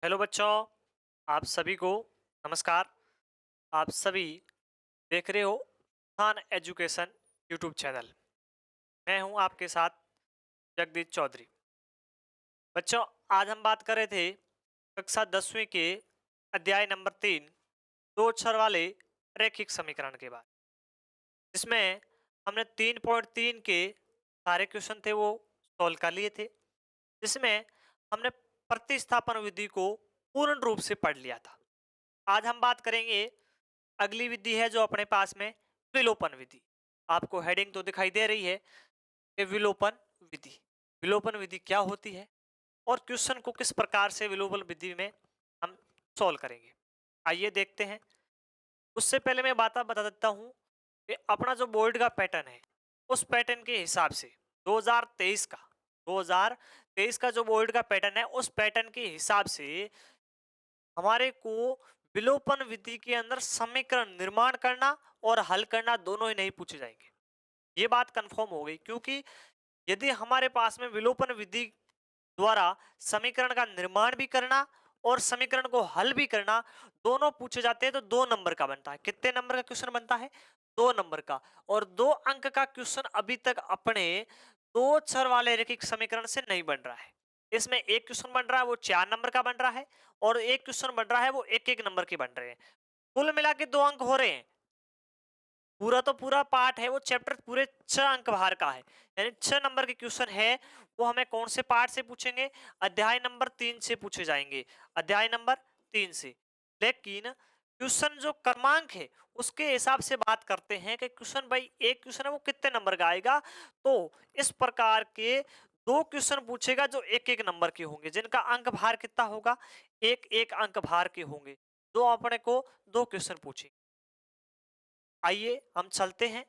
Hello बच्चों, आप सभी को नमस्कार। आप सभी देख रहे हो खान एजुकेशन यूट्यूब चैनल। मैं हूं आपके साथ जगदीश चौधरी। बच्चों, आज हम बात कर रहे थे कक्षा 10वीं के अध्याय नंबर 3 दो अक्षर वाले रैखिक समीकरण के बाद, जिसमें हमने 3.3 के सारे क्वेश्चन थे वो सॉल्व कर लिए थे, जिसमें हमने प्रतिस्थापन विधि को पूर्ण रूप से पढ़ लिया था। आज हम बात करेंगे, अगली विधि है जो अपने पास में विलोपन विधि। आपको हेडिंग तो दिखाई दे रही है कि विलोपन विधि। विलोपन विधि क्या होती है और क्वेश्चन को किस प्रकार से विलोपन विधि में हम सॉल्व करेंगे, आइए देखते हैं। उससे पहले मैं बात बता देता हूं कि अपना जो बोर्ड का पैटर्न है उस पैटर्न के हिसाब से 2023 का 2023 का जो बोर्ड का पैटर्न है उस पैटर्न के हिसाब से हमारे को विलोपन विधि के अंदर समीकरण निर्माण करना और हल करना दोनों ही नहीं पूछे जाएंगे। ये बात कंफर्म हो गई, क्योंकि यदि हमारे पास में विलोपन विधि द्वारा समीकरण का निर्माण भी करना और समीकरण को हल भी करना दोनों पूछे जाते हैं तो 2 नंबर का बनता है। कितने नंबर का क्वेश्चन बनता है? 2 नंबर का। और 2 अंक का क्वेश्चन अभी तक अपने दो चर वाले रैखिक समीकरण से नहीं बन रहा है। इसमें एक क्वेश्चन बन रहा है वो 4 नंबर का बन रहा है और एक क्वेश्चन बन रहा है वो एक एक नंबर के बन रहे हैं। कुल मिला के 2 अंक हो रहे हैं। पूरा तो पूरा पार्ट है वो चैप्टर पूरे 6 अंक भार का है, यानी 6 नंबर के क्वेश्चन है वो हमें कौन से पार्ट से पूछेंगे? अध्याय नंबर 3 से पूछे जाएंगे, अध्याय नंबर 3 से। लेकिन क्वेश्चन जो क्रमांक है उसके हिसाब से बात करते हैं कि क्वेश्चन भाई एक क्वेश्चन है वो कितने नंबर का आएगा। तो इस प्रकार के 2 क्वेश्चन पूछेगा जो एक एक नंबर के होंगे, जिनका अंक भार कितना होगा? एक एक अंक भार के होंगे। जो अपने को 2 क्वेश्चन पूछे, आइए हम चलते हैं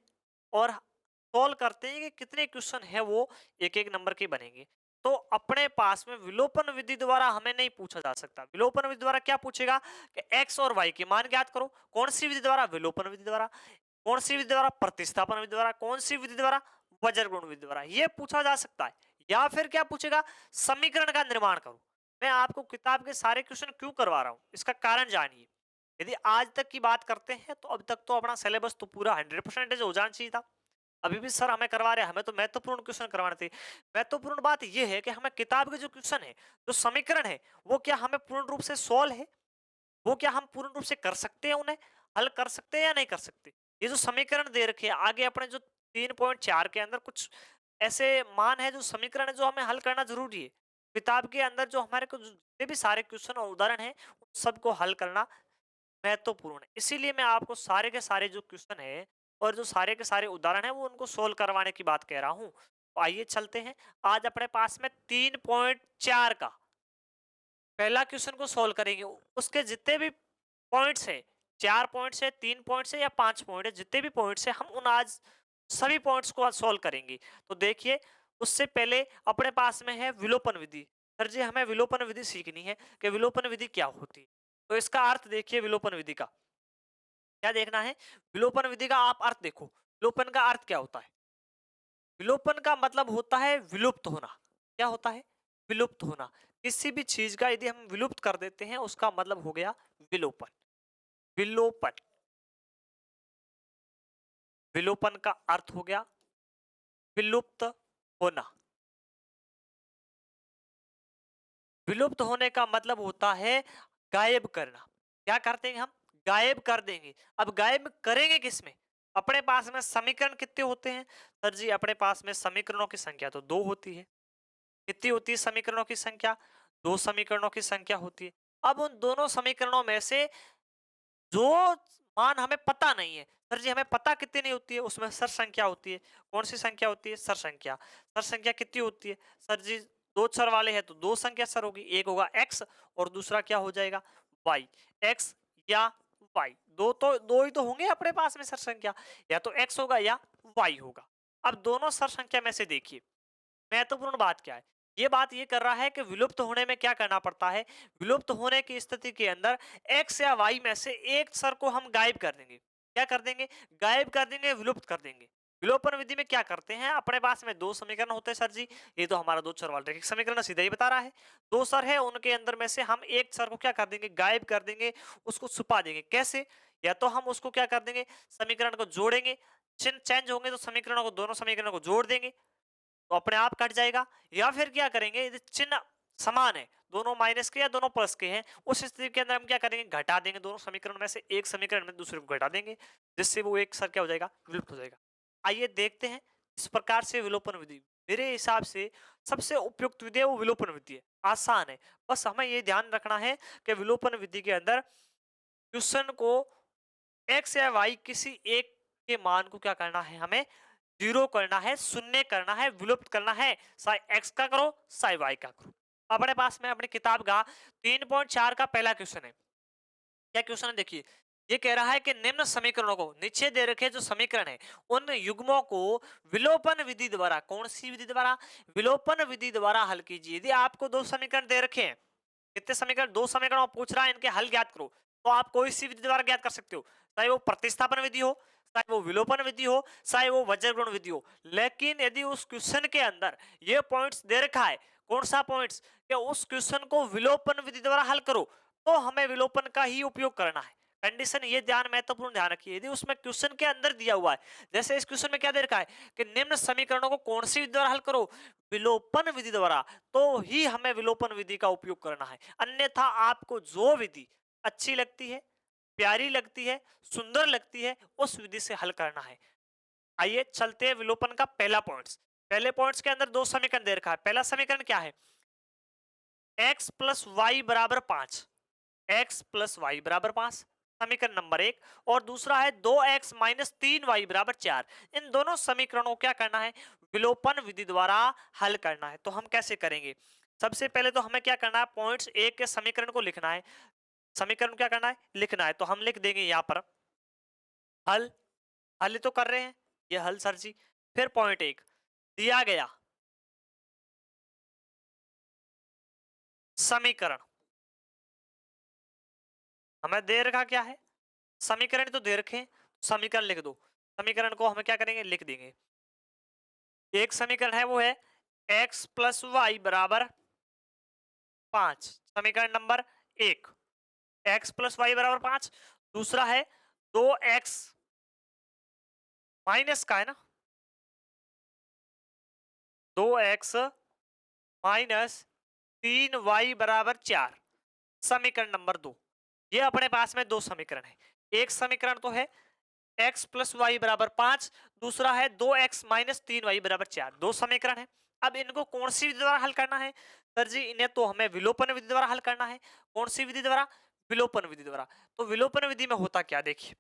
और सॉल्व करते हैं कि कितने क्वेश्चन है वो एक एक नंबर के बनेंगे। तो अपने पास में विलोपन विधि द्वारा हमें नहीं पूछा जा सकता। विलोपन विधि द्वारा क्या पूछेगा कि एक्स और वाई के मान ज्ञात करो। कौन सी विधि द्वारा? विलोपन विधि द्वारा। कौन सी विधि द्वारा? प्रतिस्थापन विधि द्वारा। कौन सी विधि द्वारा? वज्र गुण विधि द्वारा। ये पूछा जा सकता है। या फिर क्या पूछेगा? समीकरण का निर्माण करो। मैं आपको किताब के सारे क्वेश्चन क्यों करवा रहा हूं, इसका कारण जानिए। यदि आज तक की बात करते हैं तो अब तक तो अपना सिलेबस तो पूरा 100% हो जाना चाहिए था। अभी भी सर हमें करवा रहे हैं, हमें तो महत्वपूर्ण क्वेश्चन करवाने थे। महत्वपूर्ण बात यह है कि हमें किताब के जो क्वेश्चन है, जो समीकरण है, वो क्या हमें पूर्ण रूप से सॉल्व है, वो क्या हम पूर्ण रूप से कर सकते हैं, उन्हें हल कर सकते हैं या नहीं कर सकते। ये जो समीकरण दे रखे हैं आगे अपने जो 3.4 के अंदर कुछ ऐसे मान है, जो समीकरण है, जो हमें हल करना जरूरी है। किताब के अंदर जो हमारे को जितने भी सारे क्वेश्चन और उदाहरण है उन सबको हल करना महत्वपूर्ण है। इसीलिए मैं आपको सारे के सारे जो क्वेश्चन है और जो सारे के सारे उदाहरण है वो उनको सोल्व करवाने की बात कह रहा हूं। तो आइए चलते हैं। आज अपने पास में 3.4 का पहला क्वेश्चन को सोल्व करेंगे। उसके जितने भी पॉइंट्स है, 4 पॉइंट्स है, 3 पॉइंट्स है या 5 पॉइंट है, जितने भी पॉइंट्स है हम उन आज सभी पॉइंट्स को आज सोल्व करेंगे। तो देखिए, उससे पहले अपने पास में है विलोपन विधि। सर जी हमें विलोपन विधि सीखनी है कि विलोपन विधि क्या होती है। तो इसका अर्थ देखिए, विलोपन विधि का क्या देखना है? विलोपन विधि का आप अर्थ देखो। विलोपन का अर्थ क्या होता है? विलोपन का मतलब होता है विलुप्त होना। क्या होता है? विलुप्त होना। किसी भी चीज का यदि हम विलुप्त कर देते हैं उसका मतलब हो गया विलोपन। विलोपन, विलोपन का अर्थ हो गया विलुप्त होना। विलुप्त होने का मतलब होता है गायब करना। क्या करते हैं हम? गायब कर देंगे। अब गायब करेंगे किसमें? अपने पास में समीकरण कितने होते हैं? सर जी अपने पास में समीकरणों की संख्या तो 2 होती है। कितनी होती है समीकरणों की संख्या? 2 समीकरणों की संख्या होती है। अब उन दोनों समीकरणों में से जो मान हमें पता नहीं है, सर जी हमें पता कितनी नहीं होती है, उसमें सर संख्या होती है। कौन सी संख्या होती है? सर संख्या। सर संख्या कितनी होती है? सर जी दो चर वाले हैं तो दो संख्या सर होगी, एक होगा एक्स और दूसरा क्या हो जाएगा? वाई। एक्स या वाई, दो ही तो होंगे अपने पास में सर संख्या, या तो एक्स होगा या वाई होगा। अब दोनों सर संख्या में से देखिए, महत्वपूर्ण बात क्या है? ये बात ये कर रहा है कि विलुप्त होने में क्या करना पड़ता है। विलुप्त होने की स्थिति के अंदर एक्स या वाई में से एक सर को हम गायब कर देंगे। क्या कर देंगे? गायब कर देंगे, विलुप्त कर देंगे। विलोपन विधि में क्या करते हैं, अपने पास में दो समीकरण होते हैं सर जी, ये तो हमारा दो चर वाला रैखिक समीकरण सीधा ही बता रहा है। दो चर है, उनके अंदर में से हम एक चर को क्या कर देंगे, गायब कर देंगे, उसको छुपा देंगे। कैसे? या तो हम उसको क्या कर देंगे, समीकरण को जोड़ेंगे, चिन्ह चेंज होंगे तो समीकरणों को, दोनों समीकरणों को जोड़ देंगे तो अपने आप कट जाएगा। या फिर क्या करेंगे, यदि चिन्ह समान है, दोनों माइनस के या दोनों प्लस के हैं, उस स्थिति के अंदर हम क्या करेंगे, घटा देंगे, दोनों समीकरण में से एक समीकरण में दूसरे को घटा देंगे, जिससे वो एक सर क्या हो जाएगा, विलुप्त हो जाएगा। आइए देखते हैं इस प्रकार से विलोपन विधि। मेरे हिसाब से सबसे उपयुक्त विधि है वो विलोपन विधि है, आसान है। बस हमें ये ध्यान रखना है कि विलोपन विधि के अंदर क्वेश्चन को एक्स या वाई किसी एक के मान को क्या करना है, हमें जीरो करना है, शून्य करना है, विलुप्त करना है, चाहे एक्स का करो चाहे वाई का करो। अपने पास में अपनी किताब का 3.4 का पहला क्वेश्चन है। क्या क्वेश्चन है देखिए, ये कह रहा है कि निम्न समीकरणों को, नीचे दे रखे जो समीकरण है उन युग्मों को विलोपन विधि द्वारा, कौन सी विधि द्वारा, विलोपन विधि द्वारा हल कीजिए। यदि आपको दो समीकरण दे रखे हैं, कितने समीकरण, दो समीकरण पूछ रहा है, इनके हल ज्ञात करो, तो आप कोई सी विधि द्वारा ज्ञात कर सकते हो, चाहे वो प्रतिस्थापन विधि हो, चाहे वो विलोपन विधि हो, चाहे वो वज्रगुण विधि हो। लेकिन यदि उस क्वेश्चन के अंदर ये पॉइंट्स दे रखा है, कौन सा पॉइंट्स, कि उस क्वेश्चन को विलोपन विधि द्वारा हल करो, तो हमें विलोपन का ही उपयोग करना है। कंडीशन ये ध्यान, महत्वपूर्ण ध्यान रखिए, यदि उसमें क्वेश्चन के अंदर दिया हुआ है, जैसे इस क्वेश्चन में क्या दे रखा है कि निम्न समीकरणों को कौन सी विधि द्वारा हल करो, विलोपन विधि द्वारा, तो ही हमें विलोपन विधि का उपयोग करना है। अन्यथा आपको जो विधि अच्छी लगती है, प्यारी लगती है, सुंदर लगती है, उस विधि से हल करना है। आइए चलते हैं विलोपन का पहला पॉइंट्स। पहले पॉइंट्स के अंदर दो समीकरण दे रखा है। पहला समीकरण क्या है, x प्लस वाई बराबर 5, x प्लस वाई बराबर 5, समीकरण नंबर एक। और दूसरा है 2x माइनस 3y बराबर 4। इन दोनों समीकरणों को क्या करना है, विलोपन विधि द्वारा हल करना है। तो हम कैसे करेंगे, सबसे पहले तो हमें क्या करना है, पॉइंट्स एक के समीकरण को लिखना है, समीकरण क्या करना है, लिखना है। तो हम लिख देंगे यहां पर हल, हल तो कर रहे हैं, ये हल सर जी। फिर पॉइंट एक दिया गया समीकरण, हमें दे रखा क्या है, समीकरण तो दे रखे हैं, समीकरण लिख दो। समीकरण को हम क्या करेंगे, लिख देंगे। एक समीकरण है वो है x प्लस वाई बराबर 5, समीकरण नंबर एक, x प्लस वाई बराबर 5। दूसरा है 2x माइनस का है ना, 2x माइनस 3y बराबर 4, समीकरण नंबर दो। ये अपने पास में दो समीकरण है। एक समीकरण तो है x प्लस वाई बराबर 5, दूसरा है 2x माइनस 3y बराबर 4, दो समीकरण है। अब इनको कौन सी विधि द्वारा हल करना है, सर जी इन्हें तो हमें विलोपन विधि द्वारा हल करना है। कौन सी विधि द्वारा, विलोपन विधि द्वारा। तो विलोपन विधि में होता क्या देखिए,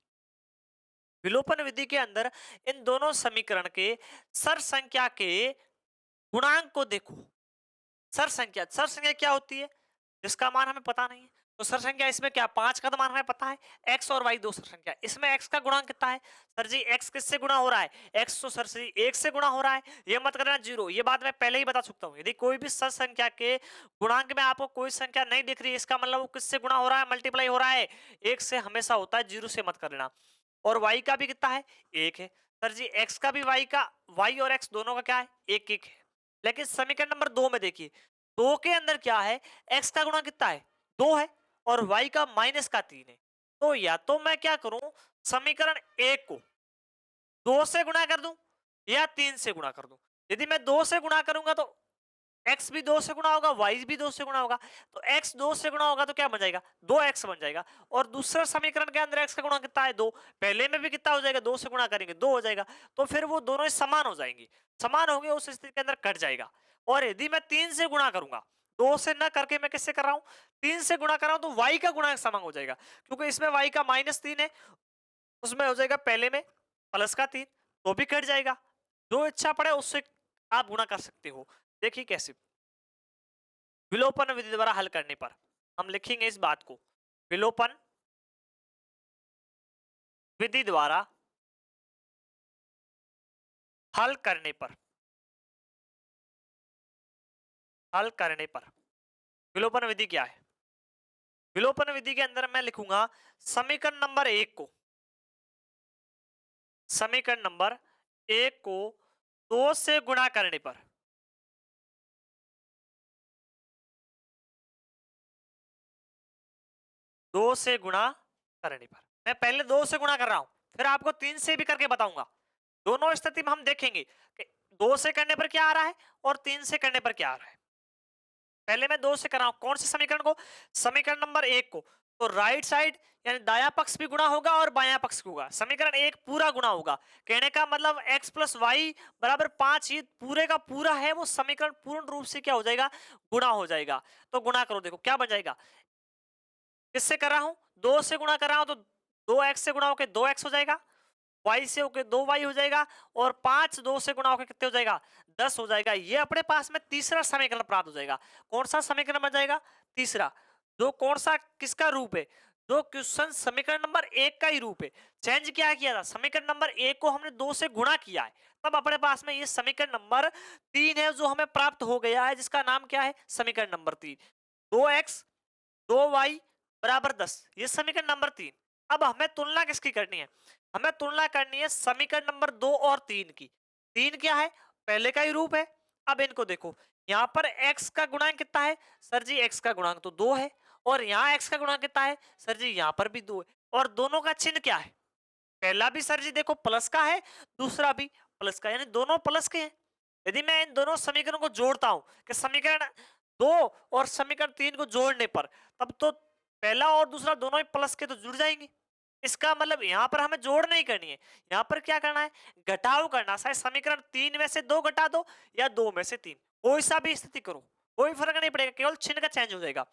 विलोपन विधि के अंदर इन दोनों समीकरण के सर संख्या के गुणांक को देखो। सर संख्या, सर संख्या क्या होती है, जिसका मान हमें पता नहीं है। तो सर संख्या इसमें क्या, 5 का तो मान हमें पता है, x और y दो सर संख्या, इसमें x का गुणांक कितना है, सर जी x किससे गुणा हो रहा है, x तो सर जी 1 से गुणा हो रहा है, ये मत करना जीरो, ये बात मैं पहले ही बता चुका हूं। यदि कोई भी सर संख्या के गुणांक में आपको कोई संख्या नहीं दिख रही है, इसका मतलब वो किससे गुणा हो रहा है, मल्टीप्लाई हो रहा है, 1 से हमेशा होता है, जीरो से मत कर लेना। और y का भी कितना है, 1 है। सर जी x का भी y का, y और x दोनों का क्या है, 1 1 है। लेकिन समीकरण नंबर 2 में देखिए, 2 के अंदर क्या है, x का गुणा कितना है, 2 है, और y का माइनस का 3 है। तो या तो मैं क्या करूं, समीकरण 1 को 2 से गुणा कर दूं या 3 से गुणा कर दूं। यदि मैं 2 से गुणा करूंगा तो x भी 2 से गुणा होगा, y भी 2 से गुणा होगा, तो x 2 से गुणा होगा तो क्या बन जाएगा, 2x बन जाएगा। और दूसरे समीकरण के अंदर x का गुणा कितना है, 2, पहले में भी कितना हो जाएगा, 2 से गुणा करेंगे 2 हो जाएगा। तो फिर वो दोनों समान हो जाएंगे, समान होंगे, उस स्थिति के अंदर कट जाएगा। और यदि मैं 3 से गुणा करूंगा, 2 से ना करके मैं किससे कर रहा हूं, 3 से गुणा कर रहा हूं, तो y का गुणा समान हो जाएगा, क्योंकि इसमें y का -3 है, उसमें हो जाएगा पहले में प्लस का 3, तो भी कट जाएगा। जो इच्छा पड़े उससे आप गुणा कर सकते हो। देखिए कैसे, विलोपन विधि द्वारा हल करने पर हम लिखेंगे इस बात को, विलोपन विधि द्वारा हल करने पर, हल करने पर विलोपन विधि क्या है, विलोपन विधि के अंदर मैं लिखूंगा समीकरण नंबर 1 को, समीकरण नंबर एक को 2 से गुणा करने पर, 2 से गुणा करने पर, मैं पहले 2 से गुणा कर रहा हूं, फिर आपको 3 से भी करके बताऊंगा। दोनों स्थिति में हम देखेंगे कि 2 से करने पर क्या आ रहा है और 3 से करने पर क्या आ रहा है। पहले मैं 2 से कर रहा हूं, कौन से समीकरण को, समीकरण नंबर 1 को। तो राइट साइड यानी दाया पक्ष भी गुणा होगा और बायां पक्ष भी होगा, समीकरण 1 पूरा गुणा होगा। कहने का मतलब x प्लस वाई बराबर 5, ये पूरे का पूरा है वो समीकरण पूर्ण रूप से क्या हो जाएगा, गुणा हो जाएगा। तो गुणा करो, देखो क्या बन जाएगा, किससे कर रहा हूं, 2 से गुणा कर रहा हूं, तो 2x से गुणा होकर 2x हो जाएगा, y से होकर 2y हो जाएगा, और 5 2 से गुणा होकर कितने हो जाएगा, 10 हो जाएगा। ये अपने पास में तीसरा समीकरण प्राप्त हो जाएगा। कौन सा समीकरण बन जाएगा, तीसरा, जो कौन सा किसका रूप है, जो क्वेश्चन समीकरण नंबर 1 का ही रूप है। चेंज क्या किया था, समीकरण नंबर 1 को हमने 2 से गुणा किया है, तब अपने पास में ये समीकरण नंबर 3 है जो हमें प्राप्त हो गया है, जिसका नाम क्या है, समीकरण नंबर 3। 2x 2y बराबर 10, ये समीकरण नंबर 3। अब हमें तुलना किसकी करनी है, हमें तुलना करनी है समीकरण नंबर 2 और 3 की। 3 क्या है, पहले का ही रूप है। अब इनको देखो, यहाँ पर x का गुणांक कितना है, सर जी x का गुणांक तो 2 है, और यहाँ x का गुणांक कितना है, सर जी यहाँ पर भी 2 है, और दोनों का चिन्ह क्या है, पहला भी सर जी देखो प्लस का है, दूसरा भी प्लस का, यानी दोनों प्लस के हैं। यदि मैं इन दोनों समीकरणों को जोड़ता हूं कि समीकरण 2 और समीकरण 3 को जोड़ने पर, तब तो पहला और दूसरा दोनों ही प्लस के तो जुड़ जाएंगे। इसका मतलब यहाँ पर हमें जोड़ नहीं करनी है, यहाँ पर क्या करना है, घटाव करना। चाहे समीकरण 3 में से 2 घटा दो या 2 में से 3, कोई सा भी स्थिति करो, कोई फर्क नहीं पड़ेगा, केवल चिन्ह का चेंज हो जाएगा।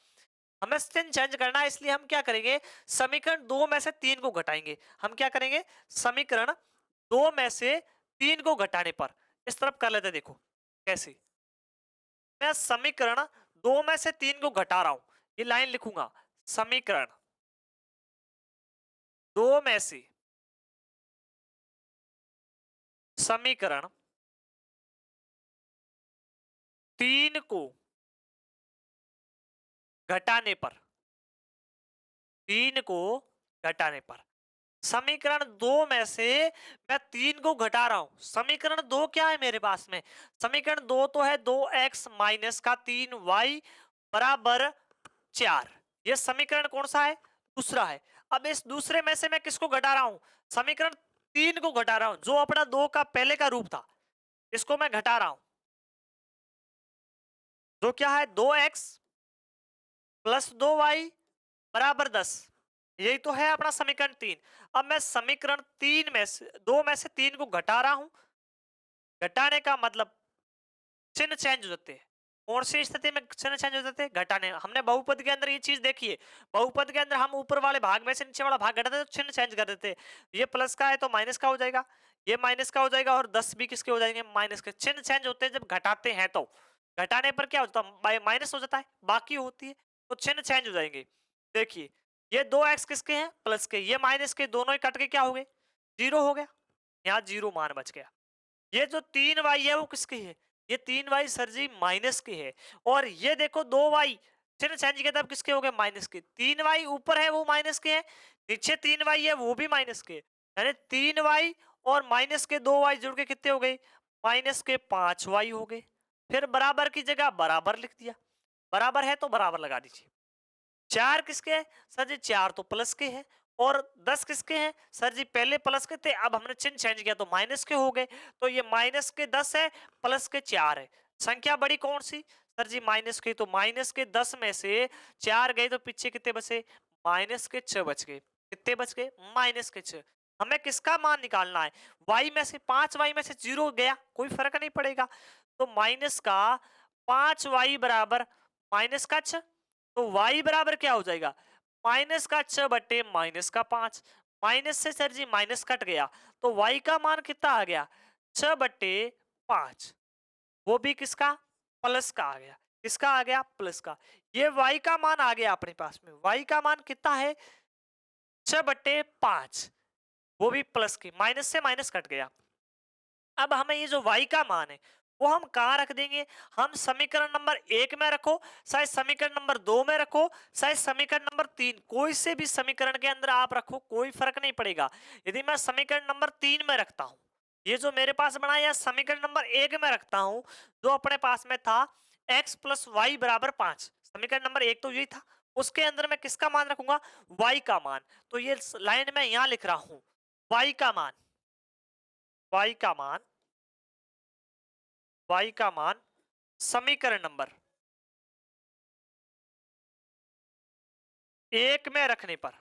हमें चिन्ह चेंज करना है, इसलिए हम क्या करेंगे, समीकरण 2 में से 3 को घटाएंगे। हम क्या करेंगे, समीकरण 2 में से 3 को घटाने पर, इस तरफ कर लेते, देखो कैसे, मैं समीकरण 2 में से 3 को घटा रहा हूं, ये लाइन लिखूंगा, समीकरण 2 में से, समीकरण 3 को घटाने पर, 3 को घटाने पर, समीकरण 2 में से मैं 3 को घटा रहा हूं। समीकरण 2 क्या है मेरे पास में, समीकरण 2 तो है 2x माइनस का 3y बराबर 4। ये समीकरण कौन सा है, दूसरा है। अब इस दूसरे में से मैं किसको घटा रहा हूं, समीकरण 3 को घटा रहा हूं, जो अपना 2 का पहले का रूप था, इसको मैं घटा रहा हूं, जो क्या है 2x प्लस 2y बराबर 10। यही तो है अपना समीकरण 3। अब मैं समीकरण 3 में से 2 में से 3 को घटा रहा हूं, घटाने का मतलब चिन्ह चेंज हो जाते हैं। कौन सी स्थिति में चिन्ह चेंज हो जाते हैं, घटाने। हमने बहुपद के अंदर ये चीज देखी है, बहुपद के अंदर हम ऊपर वाले भाग में से नीचे वाला भाग घटाते तो चिन्ह चेंज कर देते हैं। ये प्लस का है तो माइनस का हो जाएगा, ये माइनस का हो जाएगा, और 10 भी किसके हो जाएंगे, माइनस के। चिन्ह चेंज होते हैं जब घटाते हैं, तो घटाने पर क्या हो जाता है, माइनस हो जाता है, बाकी होती है तो चिन्ह चेंज हो जाएंगे। देखिए ये 2x किसके हैं, प्लस के, ये माइनस के, दोनों ही कट के क्या हो गए, 0 हो गया, यहाँ 0 मान बच गया। ये जो 3y है वो किसकी है, ये 3y सर जी माइनस की है, और ये देखो 2y, चिन्ह चेंज किया तब किसके हो गए, माइनस के। 3y ऊपर है वो माइनस के है, नीचे 3y है वो भी माइनस के, यानी 3y और माइनस के 2y जुड़ के कितने हो गए, माइनस के 5y हो गए। फिर बराबर की जगह बराबर लिख दिया, बराबर है तो बराबर लगा दीजिए। 4 किसके हैं, सर जी 4 तो प्लस के हैं, और 10 किसके हैं, सर जी पहले प्लस के थे, अब हमने चिन्ह चेंज किया तो माइनस के हो गए, तो ये माइनस के 10 है, प्लस के 4 है। संख्या बड़ी कौन सी, सर जी माइनस के, तो माइनस के 10 में से 4 गए तो पीछे कितने बचे, माइनस के 6 बच गए। कितने बच गए, माइनस के 6। हमें किसका मान निकालना है, y में से, 5y में से 0 गया, कोई फर्क नहीं पड़ेगा, तो माइनस का 5y बराबर माइनस का 6, तो y बराबर क्या हो जाएगा, माइनस का 6 बटे माइनस का 5। माइनस से सर जी माइनस कट गया, तो y का मान कितना आ गया, 6 बटे 5, वो भी किसका, प्लस का आ गया। किसका आ गया, प्लस का। ये y का मान आ गया अपने पास में, y का मान कितना है, 6 बटे 5, वो भी प्लस की, माइनस से माइनस कट गया। अब हमें ये जो y का मान है वो हम कहाँ रख देंगे, हम समीकरण नंबर 1 में रखो, चाहे समीकरण नंबर 2 में रखो, चाहे समीकरण नंबर 3, कोई से भी समीकरण के अंदर आप रखो, कोई फर्क नहीं पड़ेगा। यदि मैं समीकरण नंबर 3 में रखता हूं, ये जो मेरे पास बना है, यह समीकरण नंबर 1 में रखता हूं, जो अपने पास में था x प्लस वाई बराबर 5। समीकरण नंबर 1 तो यही था, उसके अंदर मैं किसका मान रखूंगा, y का मान। तो ये लाइन में यहां लिख रहा हूं, y का मान, y का मान, y का मान समीकरण नंबर 1 में रखने पर,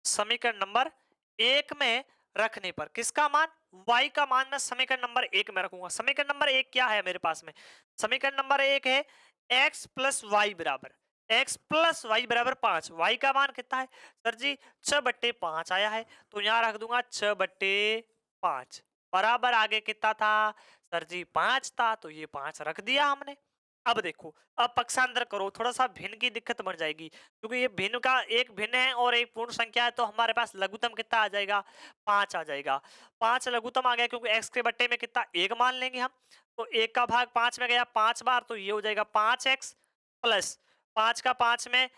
समीकरण नंबर 1 में रखने पर किसका मान, y का मान मैं समीकरण नंबर 1 में रखूंगा। समीकरण नंबर 1 क्या है मेरे पास में, समीकरण नंबर 1 है x प्लस वाई बराबर, x प्लस वाई बराबर 5। y का मान कितना है सर जी, 6/5 आया है, तो यहां रख दूंगा 6/5 बराबर, आगे कितना था सर जी 5 था, तो ये 5 रख दिया हमने। अब देखो, अब पक्षांतर करो, थोड़ा सा भिन्न की दिक्कत बन जाएगी, क्योंकि ये भिन्न का एक भिन्न है और एक पूर्ण संख्या है, तो हमारे पास लघुत्तम कितना आ जाएगा, 5 आ जाएगा। 5 लघुत्तम आ गया, क्योंकि x के बट्टे में कितना 1 मान लेंगे हम, तो 1 का भाग 5 में गया 5 बार, तो ये हो जाएगा 5x प्लस 5 का 5 में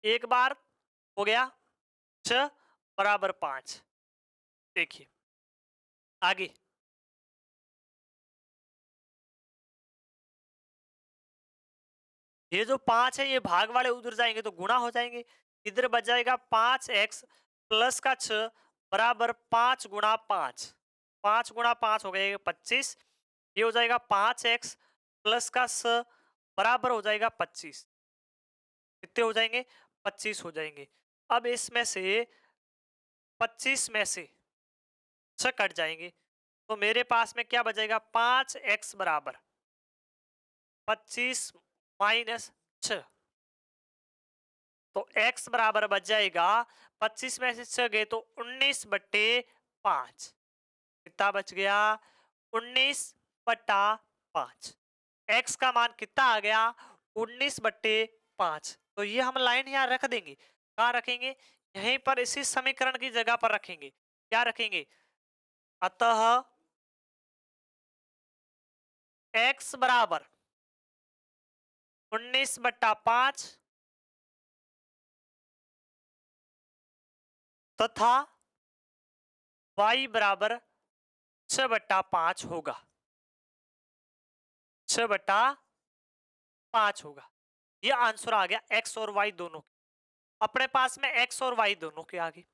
1 बार हो गया 6 बराबर 5। देखिए आगे, ये जो 5 है ये भाग वाले उधर जाएंगे तो गुणा हो जाएंगे, इधर बच जाएगा 5x प्लस का 6 बराबर 5 गुणा 5, 5 गुणा 5 हो गया 25, ये हो जाएगा 5x प्लस का 6 बराबर हो जाएगा 25। कितने हो जाएंगे, 25 हो जाएंगे। अब इसमें से 25 में से 6 कट जाएंगे, तो मेरे पास में क्या बचेगा, 5x बराबर 25 माइनस 6, तो x बराबर बच जाएगा 25 में से 6 गए तो 19/5। कितना बच गया, 19/5। x का मान कितना आ गया, 19/5। तो ये हम लाइन यहाँ रख देंगे, कहाँ रखेंगे, यहीं पर इसी समीकरण की जगह पर रखेंगे। क्या रखेंगे, अतः x बराबर 19/5 तथा y बराबर 6/5 होगा, 6/5 होगा। ये आंसर आ गया x और y दोनों के। अपने पास में x और y दोनों के आगे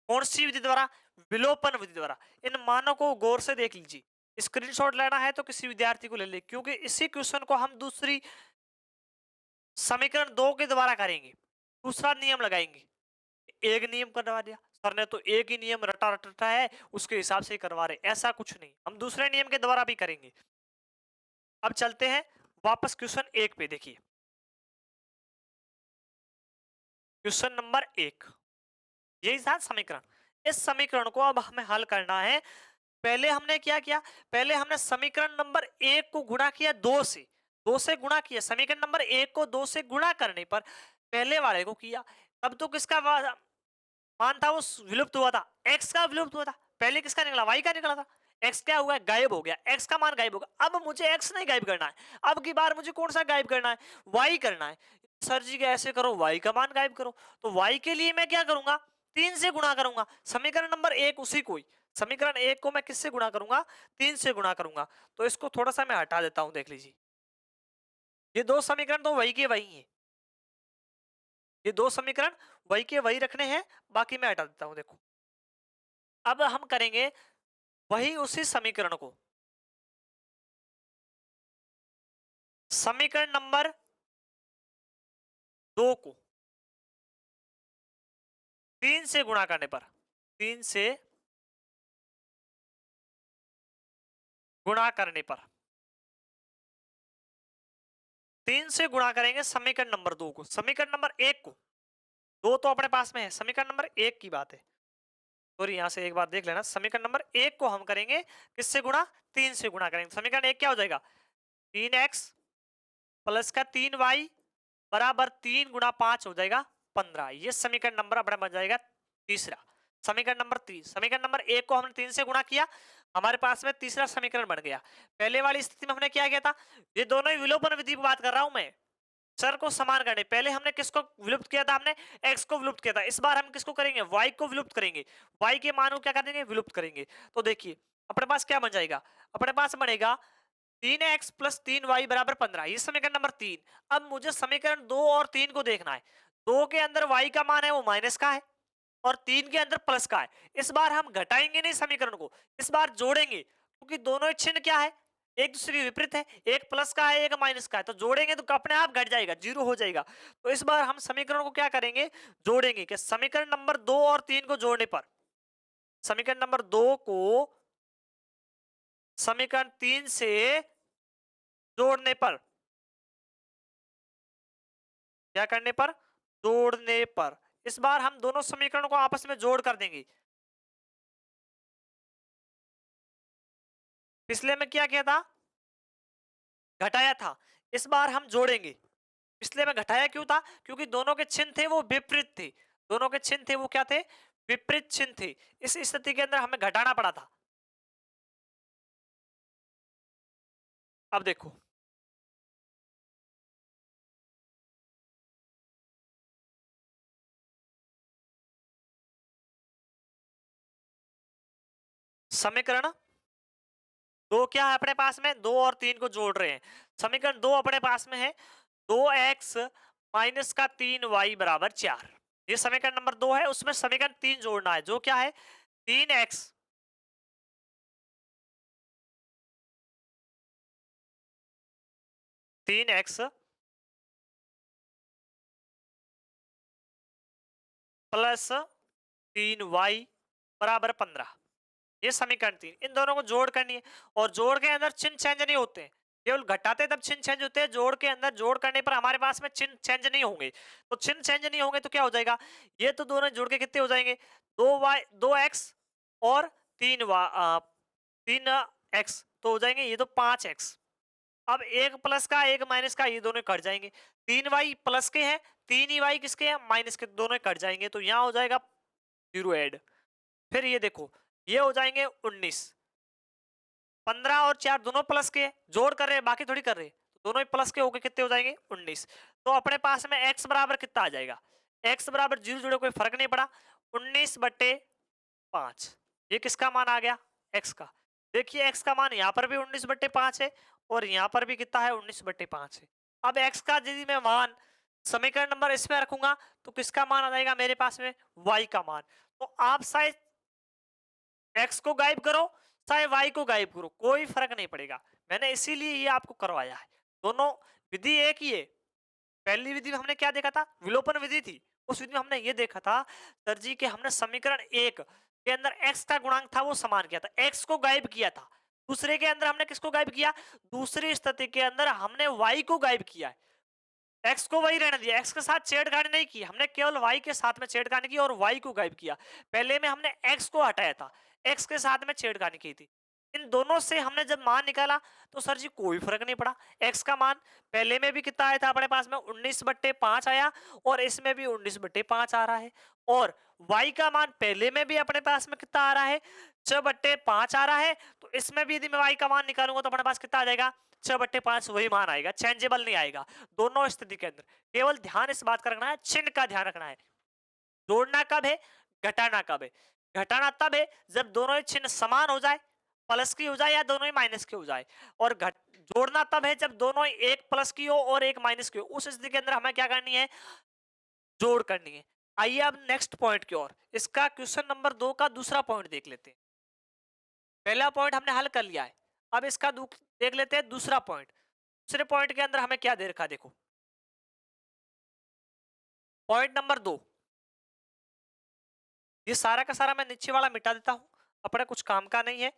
कौन सी विधि द्वारा, विलोपन विधि द्वारा। इन मानों को गौर से देख लीजिए, स्क्रीनशॉट लेना है तो किसी विद्यार्थी को ले ले, क्योंकि इसी क्वेश्चन को हम दूसरी समीकरण 2 के द्वारा करेंगे, दूसरा नियम लगाएंगे। एक नियम करवा दिया सर ने, तो एक ही नियम रटा रटा है उसके हिसाब से ही करवा रहे, ऐसा कुछ नहीं, हम दूसरे नियम के द्वारा भी करेंगे। अब चलते हैं वापस क्वेश्चन 1 पे। देखिए क्वेश्चन नंबर 1, यही था समीकरण। इस समीकरण को अब हमें हल करना है। पहले हमने क्या किया, पहले हमने समीकरण नंबर 1 को गुणा किया 2 से गुणा किया, समीकरण नंबर 1 को 2 से गुणा करने पर पहले वाले को किया, तब तो किसका मान था वो विलुप्त हुआ था, x का विलुप्त हुआ था, पहले किसका निकला, y का निकला था। x क्या हुआ, गायब हो गया, x का मान गायब होगा। अब मुझे x नहीं गायब करना है, अब की बार मुझे कौन सा गायब करना है, y करना है। सर जी के ऐसे करो, y का मान गायब करो, तो y के लिए मैं क्या करूंगा, 3 से गुणा करूंगा। समीकरण नंबर 1 उसी को ही, समीकरण 1 को मैं किससे गुणा करूंगा, 3 से गुणा करूंगा। तो इसको थोड़ा सा मैं हटा देता हूं, देख लीजिए ये दो समीकरण तो वही के वही है, ये दो समीकरण वही के वही रखने हैं, बाकी मैं हटा देता हूं। देखो अब हम करेंगे वही उसी समीकरण को, समीकरण नंबर 2 को 3 से गुणा करने पर, 3 से गुणा करने पर, 3 से गुणा करेंगे समीकरण नंबर 2 को, समीकरण नंबर 1 को, 2 तो अपने पास में है, समीकरण नंबर 1 की बात है। सॉरी यहां से एक बार देख लेना, समीकरण नंबर 1 को हम करेंगे किससे गुणा, 3 से गुणा करेंगे। समीकरण 1 क्या हो जाएगा, 3x प्लस का 3y बराबर 3 गुणा 5 हो जाएगा 15। ये समीकरण नंबर अपना बन जाएगा तीसरा। समीकरण नंबर 3, समीकरण नंबर 1 को हमने 3 से गुणा किया, हमारे पास में तीसरा समीकरण बन गया। पहले वाली स्थिति में हमने क्या किया था, ये दोनों ही विलोपन विधि की बात कर रहा हूं मैं, चर को समान करने, पहले हमने किसको विलुप्त किया था, हमने x को विलुप्त किया था। इस बार हम किसको करेंगे, y को विलुप्त करेंगे, y के मान को क्या कर देंगे, विलुप्त करेंगे। तो देखिए अपने पास क्या बन जाएगा, अपने पास बनेगा 3x प्लस 3y बराबर 15, ये समीकरण नंबर 3। अब मुझे समीकरण 2 और 3 को देखना है। 2 के अंदर y का मान है वो माइनस का है और 3 के अंदर प्लस का है। इस बार हम घटाएंगे नहीं समीकरण को, इस बार जोड़ेंगे, क्योंकि दोनों ही चिन्ह क्या है, एक दूसरे के विपरीत है, एक प्लस का है एक माइनस का है, तो जोड़ेंगे तो अपने आप घट जाएगा, जीरो हो जाएगा। तो इस बार हम समीकरण को क्या करेंगे, जोड़ेंगे। कि समीकरण नंबर 2 और 3 को जोड़ने पर, समीकरण नंबर 2 को समीकरण 3 से जोड़ने पर, क्या करने पर, जोड़ने पर, इस बार हम दोनों समीकरणों को आपस में जोड़ कर देंगे। पिछले में क्या किया था, घटाया था, इस बार हम जोड़ेंगे। पिछले में घटाया क्यों था, क्योंकि दोनों के चिन्ह थे वो विपरीत थे, दोनों के चिन्ह थे वो क्या थे, विपरीत चिन्ह थे। इस स्थिति के अंदर हमें घटाना पड़ा था। अब देखो समीकरण दो क्या है अपने पास में, 2 और 3 को जोड़ रहे हैं। समीकरण 2 अपने पास में है 2x माइनस का 3y बराबर 4, ये समीकरण नंबर 2 है। उसमें समीकरण 3 जोड़ना है जो क्या है, 3x 3x प्लस 3y बराबर 15, ये समीकरण 3। इन दोनों को जोड़ करनी है और जोड़ के अंदर चिन्ह चेंज नहीं होते हैं, केवल घटाते तब चिन्ह चेंज होते हैं, जोड़ के अंदर जोड़ करने पर हमारे पास में चिन्ह चेंज नहीं होंगे। तो चिन्ह चेंज नहीं होंगे तो क्या हो जाएगा, ये तो दोनों जोड़ के कितने हो जाएंगे, 2x और 3x तो हो जाएंगे ये तो 5x। अब एक प्लस का एक माइनस का, ये दोनों कट जाएंगे। 3y प्लस के हैं, 3y किसके हैं, माइनस के, दोनों कट जाएंगे, तो यहाँ हो जाएगा 0 ऐड। फिर ये देखो ये हो जाएंगे 19, 15 और 4 दोनों प्लस के जोड़ कर रहे हैं, बाकी थोड़ी कर रहे हैं, तो दोनों ही प्लस के होके कितने हो जाएंगे 19। तो अपने पास में x बराबर कितना आ जाएगा, x बराबर 0 जोड़े कोई फर्क नहीं पड़ा, 19/5। ये किसका मान आ गया, x का। देखिए x का मान यहाँ पर भी 19/5 है और यहाँ पर भी कितना है 19/5 है। अब x का यदि मैं मान समीकरण नंबर इसमें रखूंगा तो किसका मान आ जाएगा मेरे पास में, y का मान। तो आप शायद x को गायब करो चाहे y को गायब करो, कोई फर्क नहीं पड़ेगा। मैंने इसीलिए ये आपको करवाया है, दोनों विधि एक ही है। पहली विधि में हमने क्या देखा था, विलोपन विधि थी। उस विधि में हमने ये देखा था सर जी कि हमने समीकरण एक के अंदर x का गुणांक था वो समान किया था, x को गायब किया था। दूसरे के अंदर हमने किसको गायब किया, दूसरी स्थिति के अंदर हमने y को गायब किया है, x को वही रहने दिया, x के साथ छेड़खानी नहीं की, हमने केवल y के साथ में छेड़खानी की और y को गायब किया। पहले में हमने x को हटाया था, x के साथ में छेड़खानी की थी। इन दोनों से हमने जब मान निकाला तो सर जी कोई फर्क नहीं पड़ा। x का मान पहले में भी कितना आया था अपने पास में 19/5 आया और इसमें भी 19/5 आ रहा है, और y का मान पहले में भी अपने पास में कितना आ रहा है 6/5 आ रहा है। तो इसमें भी यदि मैं y का मान निकालूंगा तो अपने पास कितना आ जाएगा 6/5, वही मान आएगा, चेंजेबल नहीं आएगा दोनों स्थिति के अंदर। केवल ध्यान इस बात का रखना है, चिन्ह का ध्यान रखना है। जोड़ना कब है, घटाना कब है। घटाना तब है जब दोनों ही चिन्ह समान हो जाए, प्लस की हो जाए या दोनों ही माइनस की हो जाए, और जोड़ना तब है जब दोनों ही एक प्लस की हो और एक माइनस की हो। उस स्थिति के अंदर हमें क्या करनी है, जोड़ करनी है। आइए अब नेक्स्ट पॉइंट की ओर, इसका क्वेश्चन नंबर 2 का दूसरा पॉइंट देख लेते हैं। पहला पॉइंट हमने हल कर लिया है, अब इसका देख लेते हैं दूसरा पॉइंट। दूसरे पॉइंट के अंदर हमें क्या दे रखा, देखो पॉइंट नंबर 2, ये सारा का सारा मैं नीचे वाला मिटा देता हूं, अपने कुछ काम का नहीं है।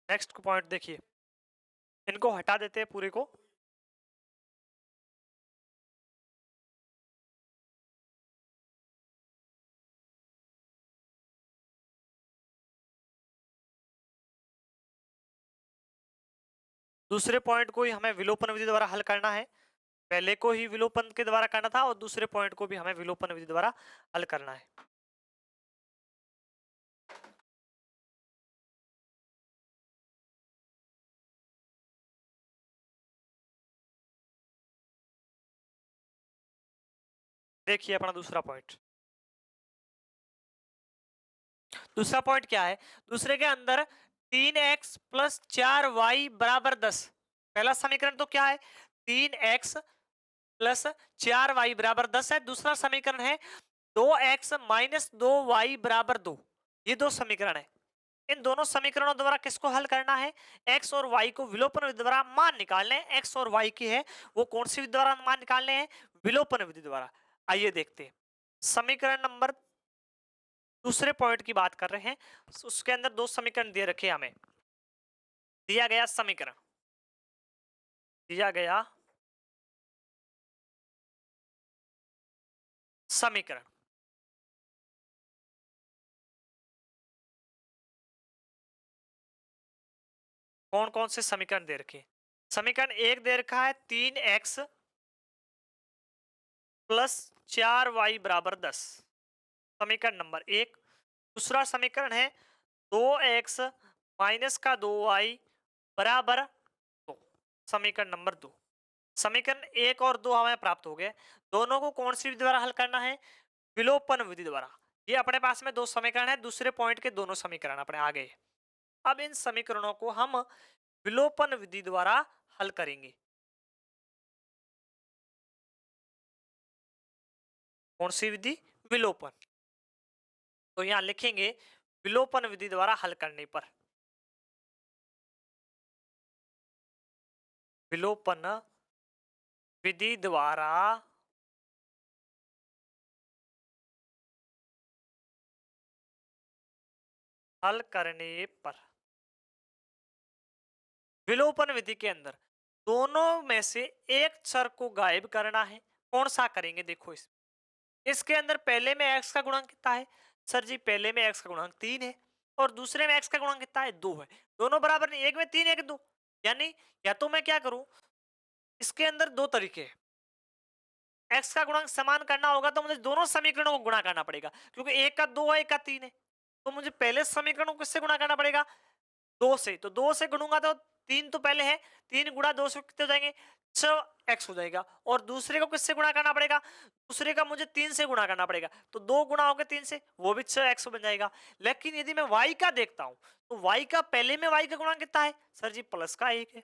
नेक्स्ट पॉइंट देखिए, इनको हटा देते हैं पूरे को। दूसरे पॉइंट को ही हमें विलोपन विधि द्वारा हल करना है। पहले को ही विलोपन के द्वारा करना था और दूसरे पॉइंट को भी हमें विलोपन विधि द्वारा हल करना है। देखिए अपना दूसरा पॉइंट। दूसरा पॉइंट क्या है? दूसरे के अंदर 3x प्लस 4y बराबर 10। पहला समीकरण तो क्या है? 3x प्लस 4y बराबर 10 है। दूसरा समीकरण है 2x माइनस 2y बराबर 2। ये दो समीकरण है। इन दोनों समीकरणों द्वारा किसको हल करना है? x और y को विलोपन विधि द्वारा मान निकालने हैं। x और y की है वो कौन सी विधि द्वारा मान निकालने हैं? विलोपन विधि द्वारा। आइए देखते हैं। समीकरण नंबर दूसरे पॉइंट की बात कर रहे हैं। उसके अंदर दो समीकरण दे रखे हमें। दिया गया समीकरण, दिया गया समीकरण कौन कौन से समीकरण दे रखे? समीकरण एक दे रखा है 3x प्लस 4y बराबर 10, समीकरण नंबर एक। दूसरा समीकरण है 2x माइनस का 2y बराबर 2, समीकरण नंबर 2। समीकरण एक और दो हमें प्राप्त हो गए। दोनों को कौन सी विधि द्वारा हल करना है? विलोपन विधि द्वारा। ये अपने पास में दो समीकरण है। दूसरे पॉइंट के दोनों समीकरण अपने आ गए। अब इन समीकरणों को हम विलोपन विधि द्वारा हल करेंगे। कौन सी विधि? विलोपन। तो यहां लिखेंगे विलोपन विधि द्वारा हल करने पर, विलोपन विधि द्वारा हल करने पर, विलोपन विधि के अंदर दोनों में से एक चर को गायब करना है। कौन सा करेंगे? देखो इसके अंदर पहले में x का गुणांक कितना है? सर जी पहले में x का गुणांक 3 है और दूसरे में x का गुणांक कितना है? 2 है। दोनों बराबर नहीं, एक में 3 एक 2। यानी या तो मैं क्या करूं, इसके अंदर दो तरीके हैं। x का गुणांक समान करना होगा तो मुझे दोनों समीकरणों को गुणा करना पड़ेगा, क्योंकि एक का 2 है एक का 3 है। तो मुझे पहले समीकरण को किससे गुणा करना पड़ेगा? 2 से। तो 2 से गुणूंगा तो 3 तो पहले है, 3 गुणा 2 से कितने हो जाएंगे? 6x हो जाएगा। और दूसरे को किससे गुणा करना पड़ेगा? दूसरे का मुझे 3 से गुणा करना पड़ेगा। तो 2 गुणा होगा 3 से, वो भी 6x बन जाएगा। लेकिन यदि मैं y का देखता हूं तो y का पहले में y का गुणांक कितना है? सर जी प्लस का 1 है।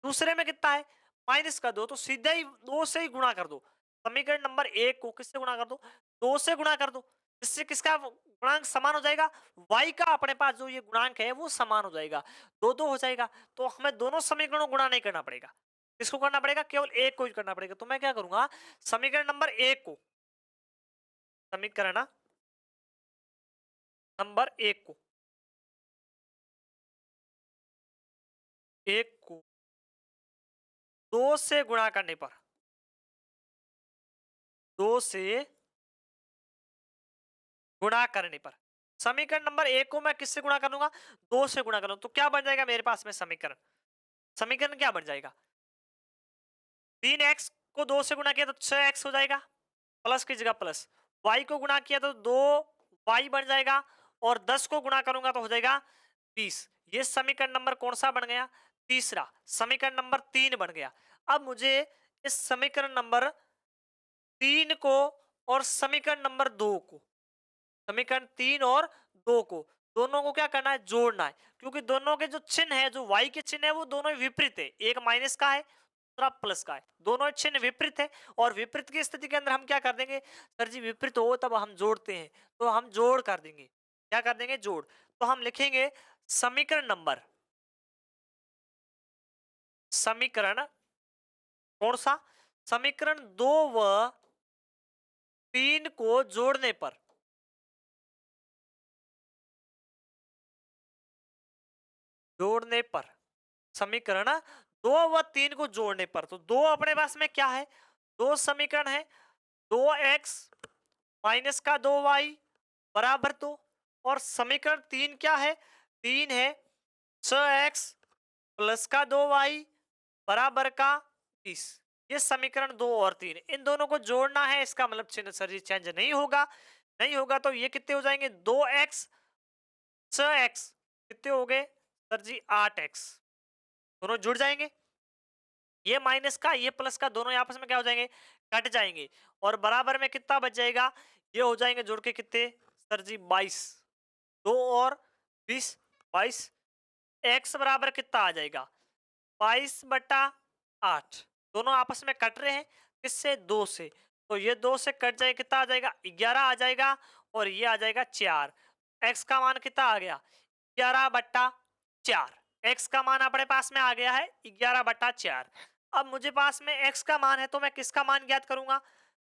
दूसरे में कितना है? माइनस का 2। तो सीधा ही 2 से ही गुणा कर दो। समीकरण नंबर 1 को किससे गुणा कर दो? 2 से गुणा कर दो। इससे किसका गुणांक समान हो जाएगा? y का अपने पास जो ये गुणांक है वो समान हो जाएगा, 2 हो जाएगा। तो हमें दोनों समीकरणों को गुणा नहीं करना पड़ेगा। किसको करना पड़ेगा? केवल एक को ही करना पड़ेगा। तो मैं क्या करूंगा, समीकरण नंबर एक को, समीकरण नंबर एक को 2 से गुणा करने पर, 2 से गुणा करने पर, समीकरण नंबर एक को मैं किससे गुणा करूंगा? 2 से गुणा करूंगा। तो क्या बन जाएगा मेरे पास में समीकरण? समीकरण क्या बन जाएगा? 3x को 2 से गुणा किया तो 6x हो जाएगा, प्लस की जगह प्लस। y को गुणा किया तो 2y बन जाएगा और 10 को गुणा करूंगा तो हो जाएगा 20। ये समीकरण नंबर कौन सा बन गया? तीसरा। समीकरण नंबर 3 बन गया। अब मुझे इस समीकरण नंबर 3 को और समीकरण नंबर 2 को, समीकरण 3 और 2 को, दोनों को क्या करना है? जोड़ना है। क्योंकि दोनों के जो चिन्ह है, जो y के चिन्ह है वो दोनों विपरीत है। एक माइनस का है, दूसरा प्लस का है। दोनों चिन्ह विपरीत है और विपरीत की स्थिति के अंदर हम क्या कर देंगे? सर जी विपरीत हो तब हम जोड़ते हैं, तो हम जोड़ कर देंगे। क्या कर देंगे? जोड़। तो हम लिखेंगे समीकरण नंबर, समीकरण कौन सा? समीकरण 2 व 3 को जोड़ने पर, जोड़ने पर, समीकरण 2 व 3 को जोड़ने पर, तो दो अपने पास में क्या है? दो समीकरण है, 2x माइनस का 2y बराबर 2। और समीकरण 3 क्या है? 3 है 6x प्लस का 2y बराबर का 20। ये समीकरण 2 और 3, इन दोनों को जोड़ना है। इसका मतलब चिन्ह सर जी चेंज नहीं होगा। नहीं होगा तो ये कितने हो जाएंगे, 2x 6x, कितने हो गए सर जी 8x, दोनों जुड़ जाएंगे। ये माइनस का ये प्लस का दोनों आपस में क्या हो जाएंगे, कट जाएंगे। और बराबर में कितना बच जाएगा, ये हो जाएंगे जुड़ के कितने सर जी 22, 2 और 20, 22। x बराबर कितना आ जाएगा, 22/8। दोनों आपस में कट रहे हैं, किससे, 2 से। तो ये 2 से कट जाए, कितना आ जाएगा, 11 आ जाएगा। और ये आ जाएगा 4। x का मान कितना आ गया, 11/4। x का मान अपने पास में आ गया है 11/4। अब मुझे पास में x का मान है तो मैं किसका मान ज्ञात करूंगा,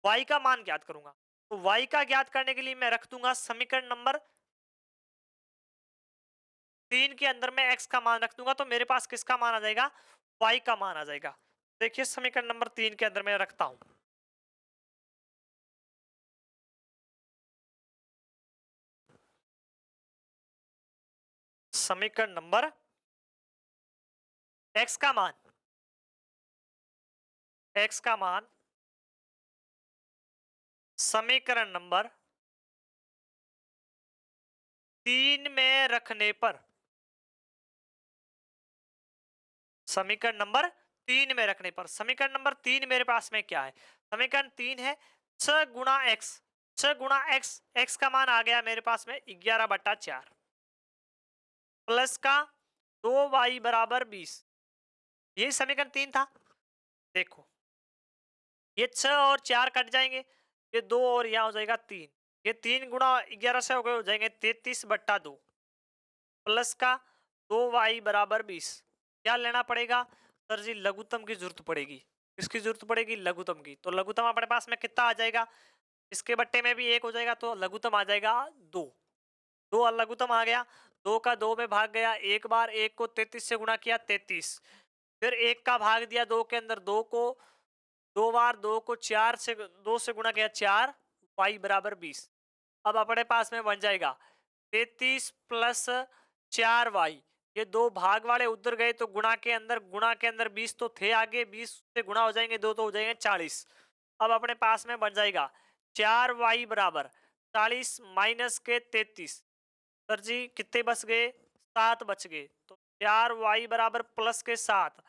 y का मान ज्ञात करूंगा। तो y का ज्ञात करने के लिए मैं रख दूंगा समीकरण नंबर 3 के अंदर मैं x का मान रख दूंगा, तो मेरे पास किसका मान आ जाएगा, y का मान आ जाएगा। देखिए समीकरण नंबर 3 के अंदर मैं रखता हूं, समीकरण नंबर x का मान, x का मान समीकरण नंबर 3 में रखने पर, समीकरण नंबर 3 में रखने पर, समीकरण नंबर 3 मेरे पास में क्या है, समीकरण 3 है 6 गुणा एक्स, 6 गुणा एक्स, एक्स का मान आ गया मेरे पास में 11/4, प्लस का 2y बराबर 20। यही समीकरण 3 था। देखो ये 6 और 4 कट जाएंगे, ये 2 और यहां हो जाएगा 3, ये 3 गुणा 11 से हो जाएंगे 33/2, प्लस का 2y बराबर 20। क्या लेना पड़ेगा सर जी, लघुत्तम की जरूरत पड़ेगी। किसकी जरूरत पड़ेगी, लघुत्तम की। तो लघुत्तम अपने पास में कितना आ जाएगा, इसके बट्टे में भी 1 हो जाएगा, तो लघुत्तम आ जाएगा 2। 2 और लघुत्तम आ गया, 2 का 2 में भाग गया, एक बार 1 को 33 से गुणा किया 33, फिर 1 का भाग दिया 2 के अंदर, 2 को 2 बार 2 को 4 से 2 से गुणा किया 4, y बराबर 20। अब अपने पास में बन जाएगा 33 प्लस 4y, ये दो भाग वाले उधर गए तो गुणा के अंदर 20 तो थे आगे, 20 से गुणा हो जाएंगे 2 तो हो जाएंगे 40। अब अपने पास में बन जाएगा 4y बराबर 40 माइनस के 33, सर जी कितने बच गए, 7 बच गए। तो 4y बराबर प्लस के 7,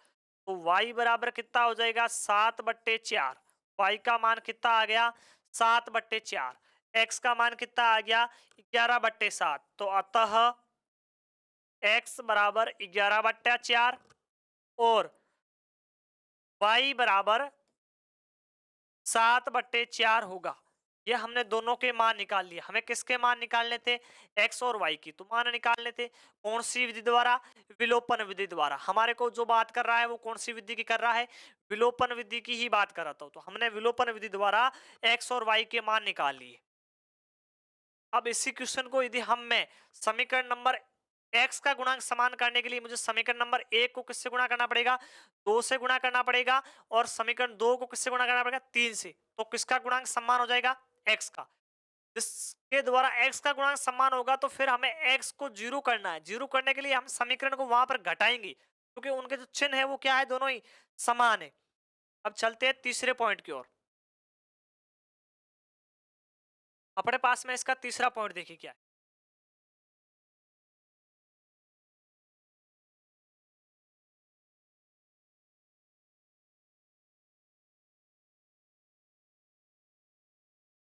तो y बराबर कितना हो जाएगा, 7/4। y का मान कितना आ गया, 7/4। x का मान कितना आ गया, 11/7। तो अतः x बराबर 11/4 और y बराबर 7/4 होगा। ये हमने दोनों के मान निकाल लिए। हमें किसके मान निकालने थे, x और y की तो मान निकालने थे। कौन सी विधि द्वारा, विलोपन विधि द्वारा। हमारे को जो बात कर रहा है वो कौन सी विधि की कर रहा है, विलोपन विधि की ही बात कर रहा था। तो हमने विलोपन विधि द्वारा x और y के मान निकाल लिए। अब इसी क्वेश्चन को यदि हम मैं समीकरण नंबर x का गुणांक समान करने के लिए मुझे समीकरण नंबर 1 को किससे गुणा करना पड़ेगा, 2 से गुणा करना पड़ेगा, और समीकरण 2 को किससे गुणा करना पड़ेगा, 3 से। तो किसका गुणांक समान हो जाएगा, x का। जिसके द्वारा x का गुणांक समान होगा तो फिर हमें x को जीरो करना है। जीरो करने के लिए हम समीकरण को वहां पर घटाएंगे, क्योंकि उनके जो चिन्ह है वो क्या है, दोनों ही समान है। अब चलते हैं तीसरे पॉइंट की ओर। अपने पास में इसका तीसरा पॉइंट देखिए क्या है।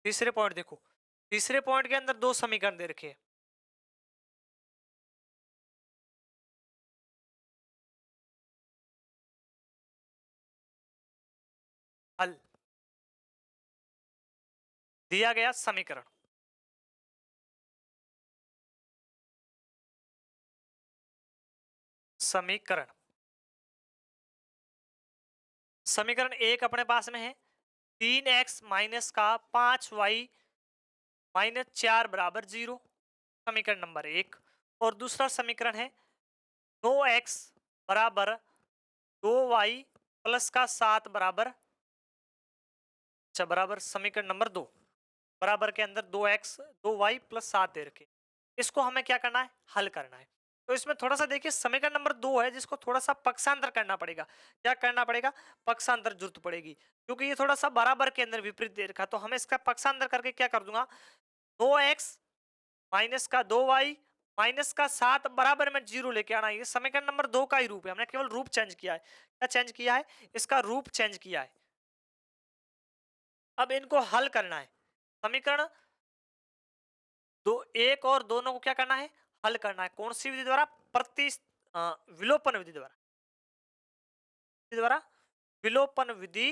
तीसरे पॉइंट देखो, तीसरे पॉइंट के अंदर दो समीकरण दे रखे हैं। हल दिया गया समीकरण, समीकरण समीकरण एक अपने पास में है 3x माइनस का 5y माइनस 4 बराबर 0, समीकरण नंबर 1। और दूसरा समीकरण है 2x बराबर 2y प्लस का 7 बराबर, अच्छा बराबर समीकरण नंबर 2, बराबर के अंदर 2x 2y प्लस 7 दे रखे। इसको हमें क्या करना है, हल करना है। तो इसमें थोड़ा सा देखिए समीकरण नंबर 2 है जिसको थोड़ा सा पक्षांतर करना पड़ेगा। क्या करना पड़ेगा? पक्षांतर जरूरत पड़ेगी, क्योंकि ये थोड़ा सा बराबर के अंदर विपरीत दे रखा है। तो हमें इसका पक्षांतर करके क्या कर दूंगा, 2x माइनस का 2y माइनस का 7 बराबर में 0 लेके आना। ये समीकरण नंबर 2 का ही रूप है, हमने केवल रूप चेंज किया है। क्या चेंज किया है? इसका रूप चेंज किया है। अब इनको हल करना है। समीकरण दो एक और दोनों को क्या करना है? हल करना है। कौन सी विधि द्वारा? विलोपन विधि द्वारा। द्वारा विलोपन विधि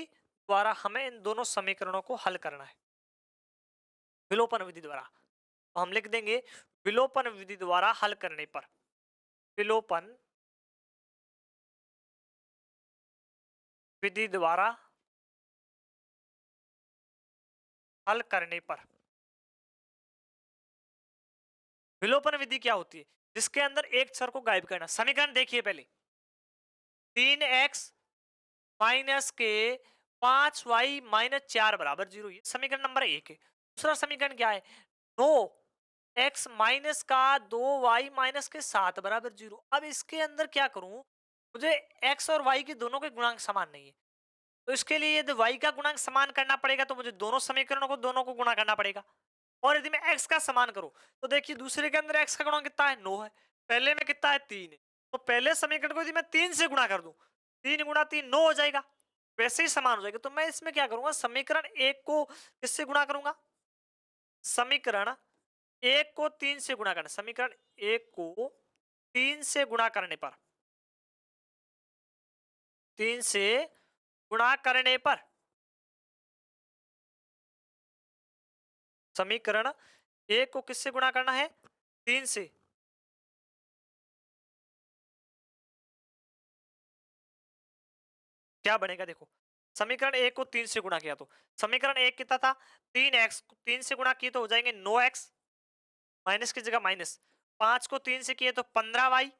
द्वारा हमें इन दोनों समीकरणों को हल करना है। विलोपन विधि द्वारा तो हम लिख देंगे विलोपन विधि द्वारा हल करने पर, विलोपन विधि द्वारा हल करने पर। विलोपन विधि क्या होती है? जिसके अंदर एक चर को गायब करना। समीकरण देखिए पहले, 3x माइनस के 5y माइनस 4 बराबर 0, ये समीकरण नंबर 1 है। दूसरा समीकरण क्या है? 9x माइनस का 2y माइनस के 7 बराबर 0। अब इसके अंदर क्या करूं, मुझे x और y के दोनों के गुणांक समान नहीं है, तो इसके लिए यदि y का गुणांक समान करना पड़ेगा तो मुझे दोनों समीकरणों को दोनों को गुणा करना पड़ेगा। और यदि मैं x का समान करूं तो देखिए दूसरे के अंदर x का गुणांक कितना है? 9 है, पहले में कितना है? 3 है। तो पहले समीकरण को यदि मैं 3 से गुणा कर दूं, 3 गुणा 3 9 हो जाएगा, वैसे ही समान हो जाएगा। तो मैं इसमें क्या करूंगा, समीकरण 1 को किससे गुणा करूंगा? समीकरण 1 को 3 से गुणा करना। समीकरण 1 को 3 से गुणा करने पर, 3 से गुणा करने पर समीकरण 1 को किससे गुणा करना है? 3 से। क्या बनेगा देखो, समीकरण 1 को 3 से गुणा किया तो समीकरण 1 कितना था? 3x, 3 से गुणा किए तो हो जाएंगे 9x, माइनस की जगह माइनस, 5 को 3 से किए तो 15y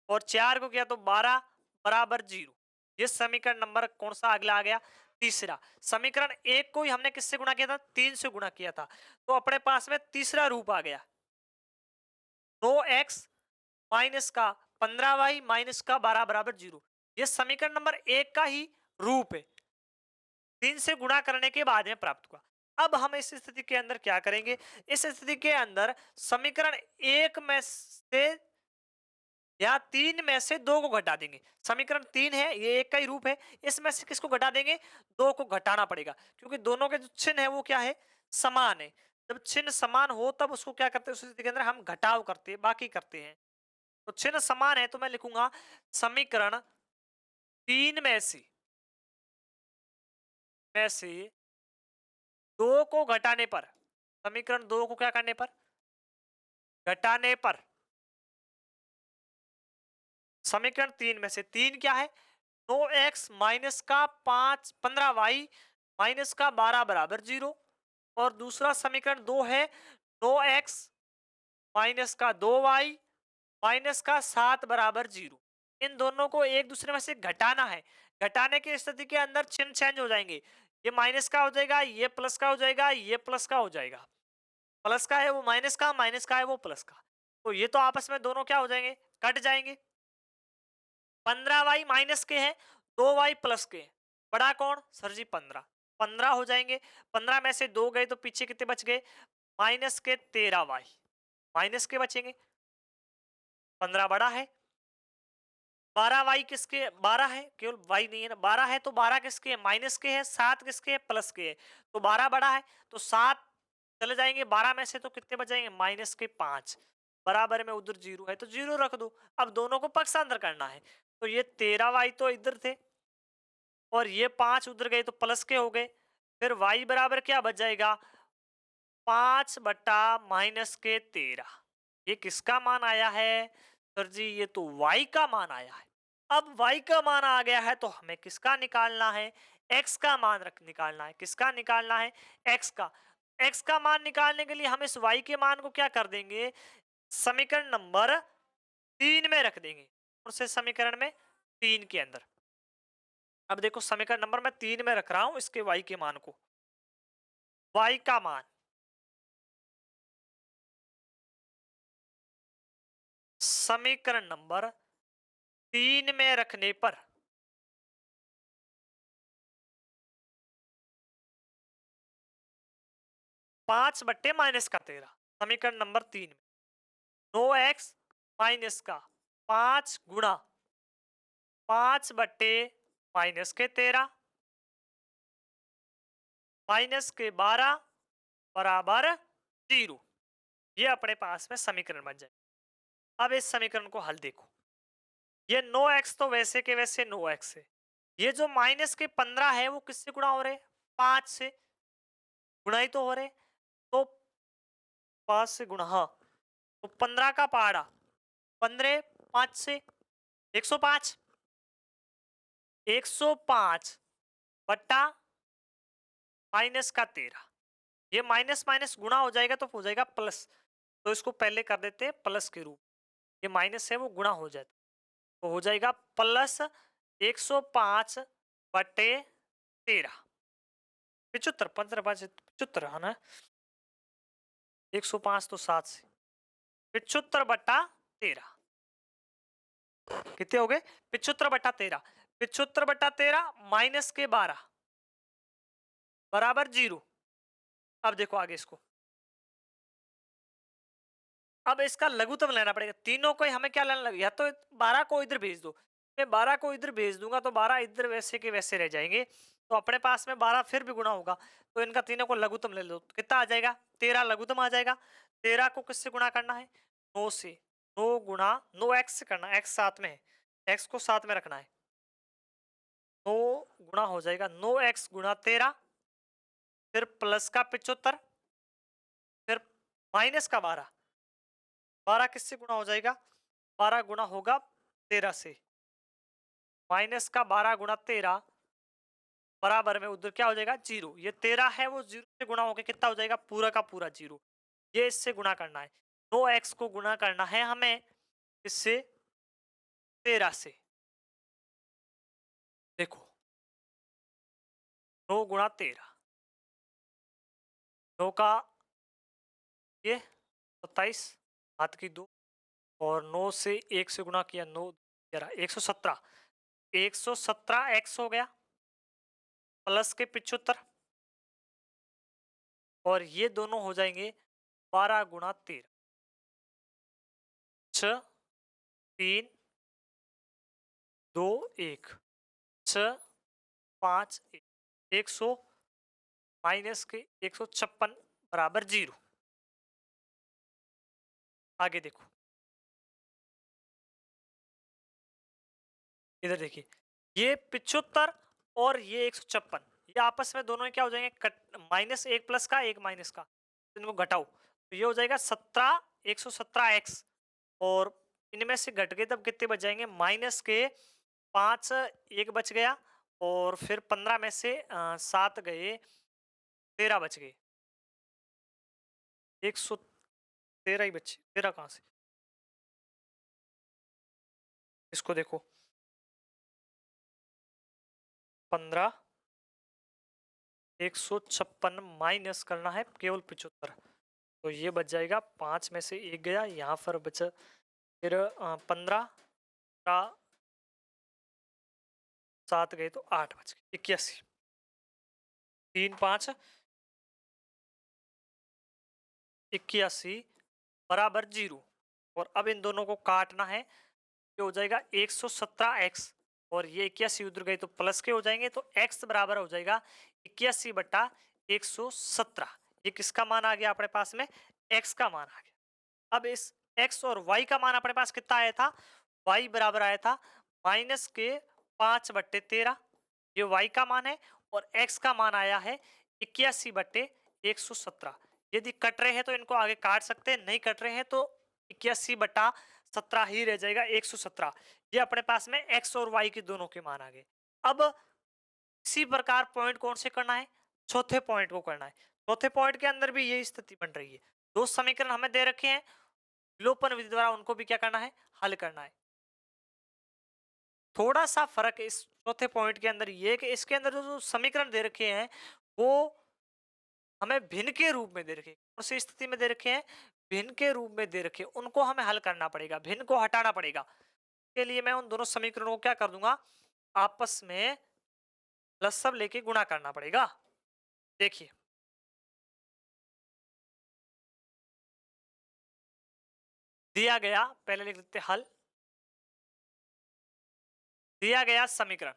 और 4 को किया तो 12 बराबर 0। ये समीकरण नंबर कौन सा अगला आ गया? तीसरा। समीकरण 1 को ही हमने किससे गुणा किया था? 3 से गुणा किया था, तो अपने पास में तीसरा रूप आ गया, 9x माइनस का 15y माइनस का 12 बराबर 0। ये समीकरण नंबर 1 का ही रूप है, 3 से गुणा करने के बाद में प्राप्त हुआ। अब हम इस स्थिति के अंदर क्या करेंगे? इस स्थिति के अंदर समीकरण 1 में से या 3 में से 2 को घटा देंगे। समीकरण 3 है, ये 1 का ही रूप है, इसमें से किसको घटा देंगे? 2 को घटाना पड़ेगा, क्योंकि दोनों के जो चिन्ह है वो क्या है? समान है। जब चिन्ह समान हो तब उसको क्या करते हैं? उस स्थिति के अंदर हम घटाव करते हैं, बाकी करते हैं। तो चिन्ह समान है तो मैं लिखूंगा समीकरण 3 में से 2 को घटाने पर, समीकरण 2 को क्या करने पर? घटाने पर समीकरण 3 में से 3 क्या है? 9x माइनस का 15y माइनस का 12 बराबर 0, और दूसरा समीकरण 2 है 9x माइनस का 2y माइनस का 7 बराबर 0। इन दोनों को एक दूसरे में से घटाना है। घटाने की स्थिति के अंदर चिन्ह चेंज हो जाएंगे, ये माइनस का हो जाएगा, ये प्लस का हो जाएगा, ये प्लस का हो जाएगा। प्लस का है वो माइनस का, माइनस का है वो प्लस का, तो ये तो आपस में दोनों क्या हो जाएंगे? कट जाएंगे। 15y माइनस के हैं, 2y प्लस के हैं, बड़ा कौन? सर जी 15, 15 हो जाएंगे। 15 में से 2 गए तो पीछे कितने बच गए? माइनस के 13y, माइनस के बचेंगे, 15 बड़ा है। 12y किसके? 12 है, केवल y नहीं है ना, 12 है तो 12 किसके है? माइनस के है। 7 किसके है? प्लस के है, तो 12 बड़ा है, तो 7 चले जाएंगे 12 में से, तो कितने बच जाएंगे? माइनस के 5 बराबर में उधर 0 है तो 0 रख दो। अब दोनों को पक्षांतर करना है, तो ये 13y तो इधर थे और ये 5 उधर गए तो प्लस के हो गए, फिर y बराबर क्या बच जाएगा? 5 बट्टा माइनस के 13। ये किसका मान आया है? सर जी ये तो y का मान आया है। अब y का मान आ गया है तो हमें किसका निकालना है? x का मान निकालना है। किसका निकालना है? x का। x का मान निकालने के लिए हम इस y के मान को क्या कर देंगे? समीकरण नंबर 3 में रख देंगे, और से समीकरण में 3 के अंदर। अब देखो समीकरण नंबर मैं 3 में रख रहा हूं इसके y के मान को, y का मान समीकरण नंबर 3 में रखने पर 5/-13 समीकरण नंबर 3 में 9x माइनस का 5 गुणा 5/-13 माइनस के 12 बराबर 0। ये अपने पास में समीकरण बन जाए। अब इस समीकरण को हल देखो, ये 9x तो वैसे के वैसे 9x है, ये जो माइनस के 15 है वो किससे गुणा हो रहे, 5 से गुणा ही तो हो रहे, तो 5 से गुणा, हाँ, तो 15 का पहाड़ा 15 5 से 105, 105 बट्टा माइनस का 13, ये माइनस माइनस गुणा हो जाएगा तो हो जाएगा प्लस, तो इसको पहले कर देते हैं प्लस के रूप, ये माइनस है वो गुणा हो जाता, तो हो जाएगा प्लस 105 बटे 13, 75, 15 5 75 है ना, 105 तो 7 से 75 बट्टा 13 कितने हो गए, 75 बट्टा 13, 75 बट्टा 13 माइनस के 12 बराबर 0। अब देखो आगे इसको, अब इसका लघुत्तम लेना पड़ेगा, तीनों को हमें क्या लेना लगेगा, या तो 12 को इधर भेज दो, मैं 12 को इधर भेज दूंगा तो 12 इधर वैसे के वैसे रह जाएंगे, तो अपने पास में 12 फिर भी गुणा होगा, तो इनका तीनों को लघुत्तम ले लो, तो कितना आ जाएगा 13 लघुत्तम आ जाएगा। 13 को किससे गुणा करना है, 9 से, 9 गुणा 9x से करना, x साथ में है, x को साथ में रखना है, 9 गुणा हो जाएगा 9x गुणा 13, फिर प्लस का 75, फिर माइनस का 12, 12 किससे गुणा हो जाएगा, 12 गुणा होगा 13 से, माइनस का 12 गुणा 13 बराबर में उधर क्या हो जाएगा 0, ये 13 है वो 0 से गुणा होकर कितना हो जाएगा पूरा का पूरा 0, ये इससे गुणा करना है, 9x को गुणा करना है हमें इससे 13 से, देखो 9 गुणा 13, 9 का ये 27 हाथ की 2, और 9 से 1 से गुणा किया 9 117, 117x हो गया प्लस के 75, और ये दोनों हो जाएंगे 12 गुणा 13, 6 3 2 1, 6 5 1, 100 माइनस के 156 बराबर 0। आगे देखो, इधर देखिए, ये 75 और ये 156, ये आपस में दोनों क्या हो जाएंगे कट, माइनस एक प्लस का एक माइनस का, तो इनको घटाओ तो ये हो जाएगा 17 117x, और इनमें से घट गए तब कितने बच जाएंगे, माइनस के 5 एक बच गया, और फिर 15 में से 7 गए, 13 बच गए, 113 ही बचे, 13 कहां से, इसको देखो 15 156 माइनस करना है केवल 75, तो ये बच जाएगा 5 में से एक गया, यहाँ पर बचा फिर 15 का 7 गए तो 8 बच गए, 81, 3 5 81 बराबर 0, और अब इन दोनों को काटना है, ये हो जाएगा 117x, और ये 81 उधर गए तो प्लस के हो जाएंगे, तो x बराबर हो जाएगा 81 बटा 117, ये किसका मान आ गया अपने पास में, x का मान आ गया। अब इस x और y का मान अपने पास कितना आया था, y बराबर आया था माइनस के 5/13, ये y का मान है, और x का मान आया है 81/117, यदि कट रहे हैं तो इनको आगे काट सकते हैं, नहीं कट रहे हैं तो 81/17 ही रह जाएगा 117, ये अपने पास में x और y के दोनों के मान आ गए। अब इसी प्रकार पॉइंट कौन से करना है, चौथे पॉइंट को करना है, चौथे पॉइंट के अंदर भी यही स्थिति बन रही है, दो समीकरण हमें दे रखे हैं, विलोपन विधि द्वारा उनको भी क्या करना है, हल करना है। थोड़ा सा फर्क इस चौथे पॉइंट के अंदर ये कि इसके अंदर जो समीकरण दे रखे हैं वो हमें भिन्न के रूप में दे रखे हैं, कौन सी स्थिति में दे रखे हैं, भिन्न के रूप में दे रखे, उनको हमें हल करना पड़ेगा, भिन्न को हटाना पड़ेगा। के लिए मैं उन दोनों समीकरणों को क्या कर दूंगा, आपस में प्लस सब लेके गुणा करना पड़ेगा। देखिए, दिया गया, पहले लिख लेते हैं हल, दिया गया समीकरण,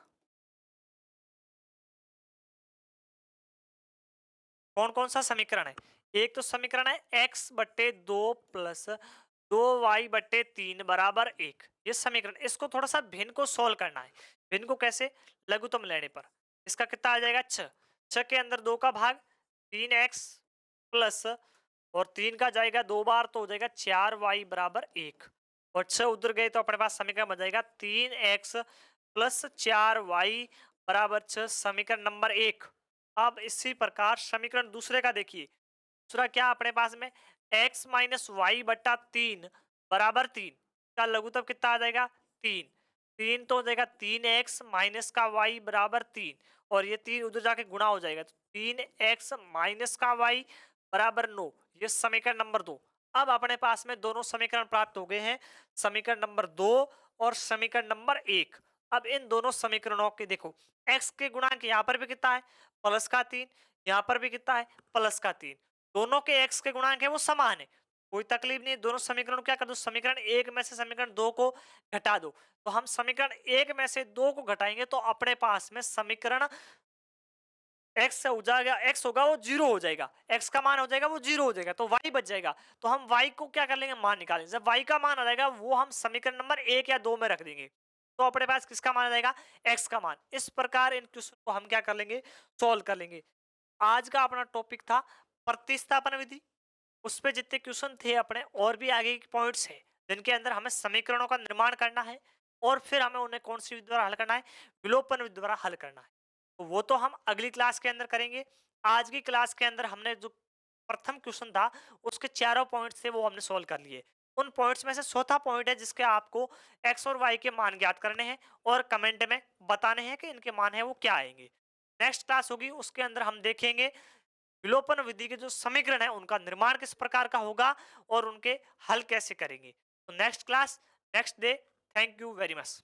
कौन कौन सा समीकरण है, एक तो समीकरण है x बट्टे 2 प्लस 2y/3 बराबर 1, ये समीकरण, इसको थोड़ा सा भिन्न को सोल्व करना है। भिन्न को कैसे, लघुत्तम लेने पर इसका कितना आ जाएगा 6, 6 के अंदर 2 का भाग 3x प्लस, और 3 का जाएगा 2 बार तो हो जाएगा 4y बराबर 1, और 6 उधर गए तो अपने पास समीकरण बन जाएगा 3x प्लस 4y बराबर 6, समीकरण नंबर 1। अब इसी प्रकार समीकरण दूसरे का देखिए, दूसरा क्या अपने पास में x माइनस वाई बट्टा 3 बराबर 3 का लघुत्तम कितना आ जाएगा 3, 3 तो हो जाएगा 3x माइनस का y बराबर 3, और ये 3 उधर जाके गुणा हो जाएगा तो 3x माइनस का y बराबर 9, ये समीकरण नंबर 2। अब अपने पास में दोनों समीकरण प्राप्त हो गए हैं, समीकरण नंबर 2 और समीकरण नंबर 1। अब इन दोनों समीकरणों के देखो, x के गुणांक यहाँ पर भी कितना है प्लस का 3, यहाँ पर भी कितना है प्लस का 3, दोनों के x के गुणांक है वो समान है, कोई तकलीफ नहीं, दोनों समीकरण क्या कर दो, समीकरण 1 में से समीकरण 2 को घटा दो, तो हम समीकरण 1 में से 2 को घटाएंगे तो अपने पास में समीकरण x से हो जाएगा, x होगा वो जीरो हो जाएगा, x का मान हो जाएगा वो जीरो हो जाएगा, तो y बच जाएगा। तो हम y को क्या कर लेंगे, मान निकालेंगे, जब y का मान आ जाएगा वो हम समीकरण नंबर 1 या 2 में रख देंगे, तो अपने पास किसका मान आ जाएगा, x का मान। इस प्रकार इन क्वेश्चन को हम क्या कर लेंगे, सॉल्व कर लेंगे। आज का अपना टॉपिक था प्रतिस्थापन विधि, उस पे जितने क्वेश्चन थे अपने, और भी आगे के पॉइंट्स है जिनके अंदर हमें समीकरणों का निर्माण करना है, और फिर हमें उन्हें कौन सी विधि द्वारा हल करना है, विलोपन विधि द्वारा हल करना है, तो वो तो हम अगली क्लास के अंदर करेंगे। आज की क्लास के अंदर हमने जो प्रथम क्वेश्चन था उसके चारों पॉइंट्स थे वो हमने सॉल्व कर लिए। उन पॉइंट्स में से चौथा पॉइंट है जिसके आपको एक्स और वाई के मान ज्ञात करने हैं और कमेंट में बताने हैं कि इनके मान है वो क्या आएंगे। नेक्स्ट क्लास होगी उसके अंदर हम देखेंगे विलोपन विधि के जो समीकरण है उनका निर्माण किस प्रकार का होगा और उनके हल कैसे करेंगे। तो next class, next day. Thank you very much.